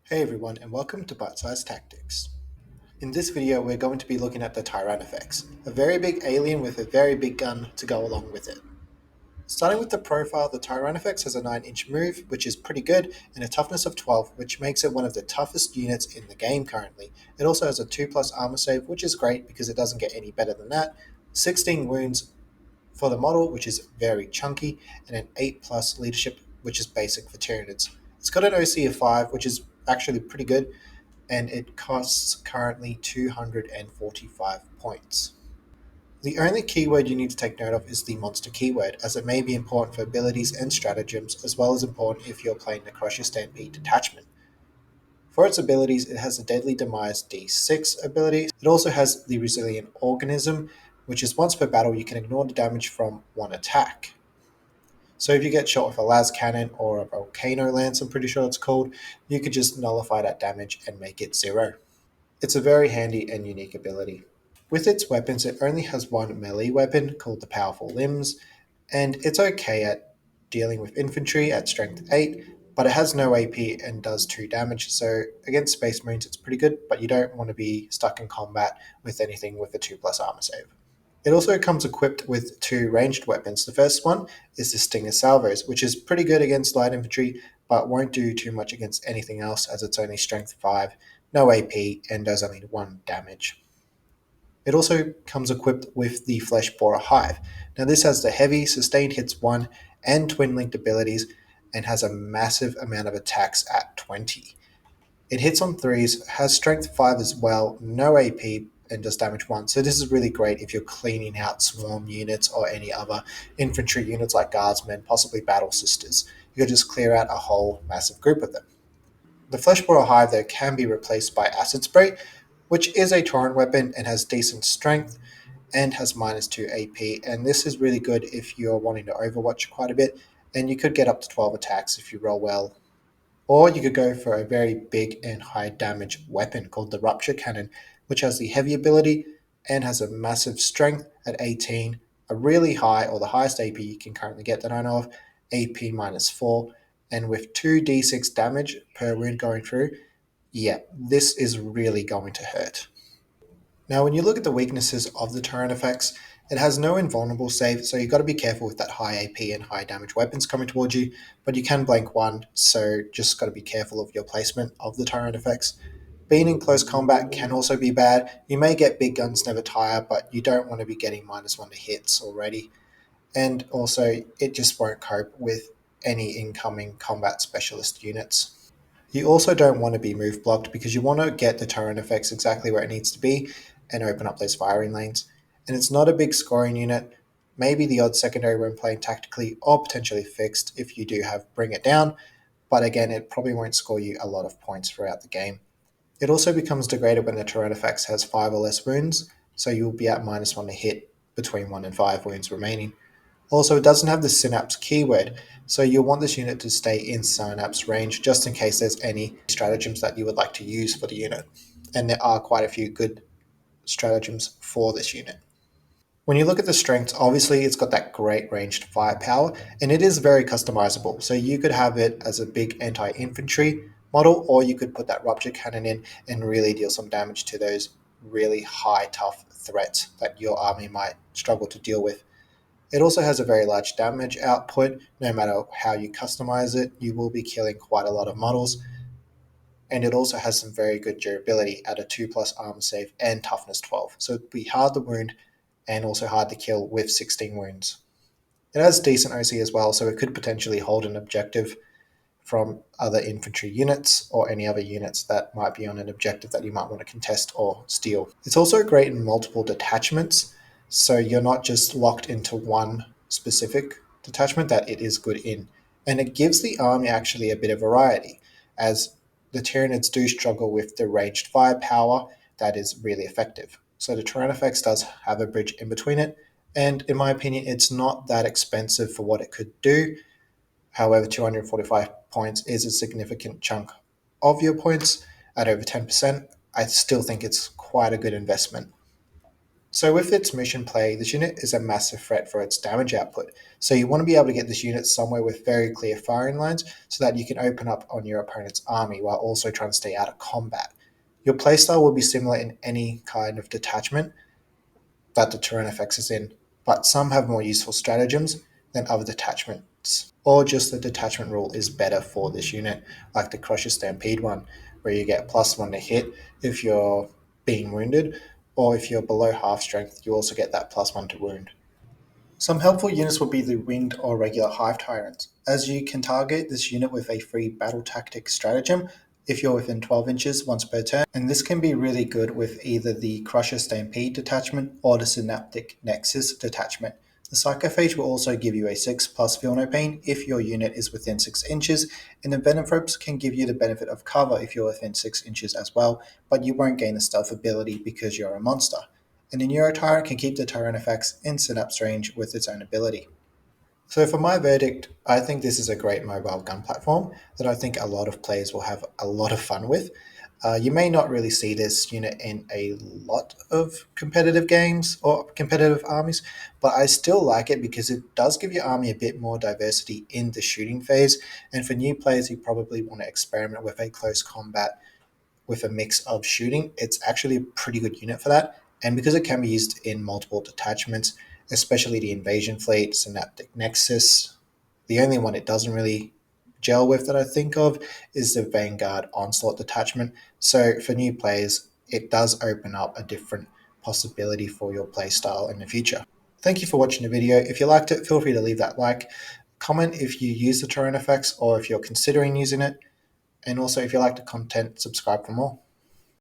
Hey everyone, and welcome to Bite Size Tactics. In this video, we're going to be looking at the Tyrannofex, a very big alien with a very big gun to go along with it. Starting with the profile, the Tyrannofex has a 9-inch move, which is pretty good, and a toughness of 12, which makes it one of the toughest units in the game currently. It also has a 2 plus armor save, which is great because it doesn't get any better than that, 16 wounds for the model, which is very chunky, and an 8 plus leadership, which is basic for Tyranids. It's got an OC of 5, which is actually pretty good, and it costs currently 245 points. The only keyword you need to take note of is the monster keyword, as it may be important for abilities and stratagems, as well as important if you're playing the Crush Your Stampede detachment. For its abilities, it has the Deadly Demise D6 ability. It also has the Resilient Organism, which is once per battle you can ignore the damage from one attack. So if you get shot with a las cannon or a volcano lance, I'm pretty sure it's called, you could just nullify that damage and make it 0. It's a very handy and unique ability. With its weapons, it only has one melee weapon called the Powerful Limbs, and it's okay at dealing with infantry at strength 8, but it has no AP and does 2 damage, so against Space Marines it's pretty good, but you don't want to be stuck in combat with anything with a 2 plus armor save. It also comes equipped with 2 ranged weapons. The first one is the Stinger Salvos, which is pretty good against light infantry, but won't do too much against anything else as it's only strength 5, no AP, and does only 1 damage. It also comes equipped with the Flesh Borer Hive. Now this has the heavy, sustained hits 1, and twin linked abilities, and has a massive amount of attacks at 20. It hits on 3s, has strength 5 as well, no AP, and does damage 1. So this is really great if you're cleaning out swarm units or any other infantry units like guardsmen, possibly battle sisters. You could just clear out a whole massive group of them. The Flesh Borer Hive, though, can be replaced by Acid Spray, which is a torrent weapon and has decent strength and has minus 2 AP. And this is really good if you're wanting to overwatch quite a bit, and you could get up to 12 attacks if you roll well. Or you could go for a very big and high damage weapon called the Rupture Cannon, which has the heavy ability and has a massive strength at 18, a really high, or the highest AP you can currently get that I know of, AP minus 4, and with 2d6 damage per wound going through, yeah, this is really going to hurt. Now, when you look at the weaknesses of the Tyrannofex, it has no invulnerable save, so you've got to be careful with that high AP and high damage weapons coming towards you, but you can blank one, so just got to be careful of your placement of the Tyrannofex. Being in close combat can also be bad. You may get big guns never tire, but you don't want to be getting minus 1 to hits already. And also, it just won't cope with any incoming combat specialist units. You also don't want to be move blocked because you want to get the Tyrannofex exactly where it needs to be and open up those firing lanes. And it's not a big scoring unit, maybe the odd secondary when playing tactically, or potentially fixed if you do have Bring It Down, but again, it probably won't score you a lot of points throughout the game. It also becomes degraded when the Tyrannofex has 5 or less wounds, so you'll be at minus 1 to hit between 1 and 5 wounds remaining. Also, it doesn't have the Synapse keyword, so you'll want this unit to stay in Synapse range just in case there's any stratagems that you would like to use for the unit. And there are quite a few good stratagems for this unit. When you look at the strengths, obviously it's got that great ranged firepower, and it is very customizable. So you could have it as a big anti-infantry model, or you could put that rupture cannon in and really deal some damage to those really high tough threats that your army might struggle to deal with. It also has a very large damage output. No matter how you customize it, you will be killing quite a lot of models. And it also has some very good durability at a 2 plus armor save and toughness 12. So it'd be hard to wound and also hard to kill with 16 wounds. It has decent OC as well, so it could potentially hold an objective from other infantry units or any other units that might be on an objective that you might want to contest or steal. It's also great in multiple detachments, so you're not just locked into one specific detachment that it is good in. And it gives the army actually a bit of variety, as the Tyranids do struggle with the ranged firepower that is really effective. So the Tyrannofex does have a bridge in between it, and in my opinion, it's not that expensive for what it could do. However, 245 points is a significant chunk of your points at over 10%. I still think it's quite a good investment. So with its mission play, this unit is a massive threat for its damage output. So you want to be able to get this unit somewhere with very clear firing lines so that you can open up on your opponent's army while also trying to stay out of combat. Your playstyle will be similar in any kind of detachment that the Tyrannofex is in, but some have more useful stratagems than other detachments. Or just the detachment rule is better for this unit, like the Crusher Stampede one, where you get +1 to hit if you're being wounded, or if you're below half strength, you also get that +1 to wound. Some helpful units would be the winged or regular hive tyrants, as you can target this unit with a free battle tactic stratagem if you're within 12 inches once per turn, and this can be really good with either the Crusher Stampede detachment or the Synaptic Nexus detachment. The Psychophage will also give you a 6+ Feel No Pain if your unit is within 6 inches, and the Venomthropes can give you the benefit of cover if you're within 6 inches as well, but you won't gain the stealth ability because you're a monster. And the Neurotyrant can keep the Tyrannofex in synapse range with its own ability. So for my verdict, I think this is a great mobile gun platform that I think a lot of players will have a lot of fun with. You may not really see this unit in a lot of competitive games or competitive armies, but I still like it because it does give your army a bit more diversity in the shooting phase. And for new players, you probably want to experiment with a close combat with a mix of shooting. It's actually a pretty good unit for that. And because it can be used in multiple detachments, especially the Invasion Fleet, Synaptic Nexus, the only one it doesn't really gel with that I think of is the Vanguard Onslaught detachment. So for new players, it does open up a different possibility for your playstyle in the future. Thank you for watching the video. If you liked it, feel free to leave that like. Comment if you use the Tyrannofex or if you're considering using it. And also, if you like the content, subscribe for more.